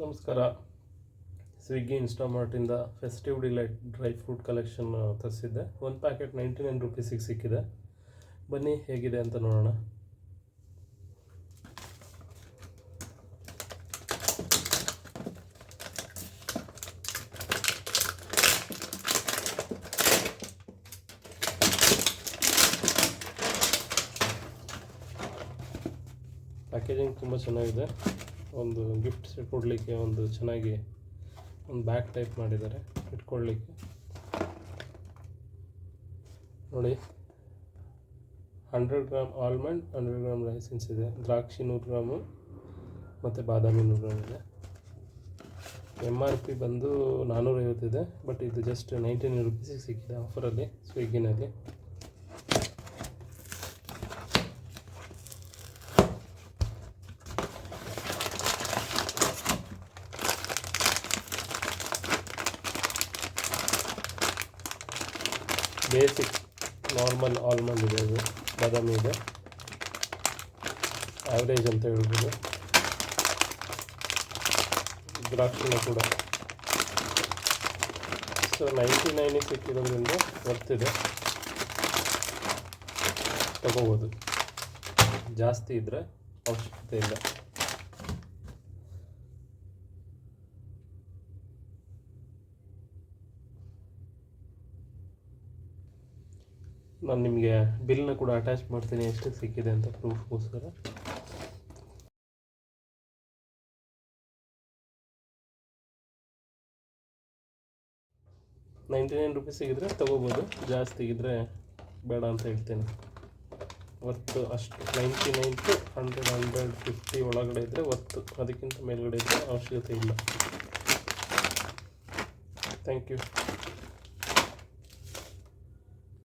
ನಮಸ್ಕಾರ. ಸ್ವಿಗ್ಗಿ ಇನ್ಸ್ಟಾಮಾರ್ಟಿಂದ festive delight dry fruit collection ತರಿಸಿದ್ದೆ. ಒಂದು ಪ್ಯಾಕೆಟ್ 99 ರುಪೀಸಿಗೆ ಸಿಕ್ಕಿದೆ. ಬನ್ನಿ ಹೇಗಿದೆ ಅಂತ ನೋಡೋಣ. ಪ್ಯಾಕೇಜಿಂಗ್ ತುಂಬ ಚೆನ್ನಾಗಿದೆ. ಒಂದು ಗಿಫ್ಟ್ ಸೆಟ್ ಕೊಡಲಿಕ್ಕೆ ಒಂದು ಚೆನ್ನಾಗಿ ಒಂದು ಬ್ಯಾಗ್ ಟೈಪ್ ಮಾಡಿದ್ದಾರೆ ಇಟ್ಕೊಳ್ಳಿಕ್ಕೆ. ನೋಡಿ, 100 ಗ್ರಾಮ್ ಆಲ್ಮಂಡ್, 100 ಗ್ರಾಮ್ ರೈಸಿನ್ಸ್ ಇದೆ, ದ್ರಾಕ್ಷಿ 100 ಗ್ರಾಮು ಮತ್ತು ಬಾದಾಮಿ 100 ಗ್ರಾಮ್ ಇದೆ. MRP ಬಂದು 450 ಇದೆ, ಬಟ್ ಇದು ಜಸ್ಟ್ 99 ರುಪೀಸಿಗೆ ಸಿಕ್ಕಿದೆ ಆಫರಲ್ಲಿ ಸ್ವಿಗ್ಗಿನಲ್ಲಿ. ಬೇಸಿಕ್ ನಾರ್ಮಲ್ ಆಲ್ಮಂಡ್ ಇದೆ, ಇದು ಬಾದಾಮಿ ಇದೆ, ಆ್ಯಾವ್ರೇಜ್ ಅಂತ ಹೇಳ್ಬೋದು. ದ್ರಾಕ್ಷಿನ ಕೂಡ ಸೊ 99 ಸಿಕ್ಕಿರೋದ್ರಿಂದ ವರ್ತಿದೆ, ತಗೋಬೋದು. ಜಾಸ್ತಿ ಇದ್ದರೆ ಅವಶ್ಯಕತೆ ಇಲ್ಲ. ನಾನು ನಿಮಗೆ ಬಿಲ್ನ ಕೂಡ ಅಟ್ಯಾಚ್ ಮಾಡ್ತೀನಿ, ಎಷ್ಟು ಸಿಕ್ಕಿದೆ ಅಂತ ಪ್ರೂಫ್ಗೋಸ್ಕರ. ₹99 ಸಿಗಿದ್ರೆ ತೊಗೋಬೋದು, ಜಾಸ್ತಿ ಇದ್ದರೆ ಬೇಡ ಅಂತ ಹೇಳ್ತೇನೆ. ವರ್ತು ಅಷ್ಟು 99 to 100, 150 ಒಳಗಡೆ ಇದ್ದರೆ ವರ್ತು, ಅದಕ್ಕಿಂತ ಮೇಲ್ಗಡೆ ಇದ್ದರೆ ಅವಶ್ಯಕತೆ ಇಲ್ಲ. Thank you.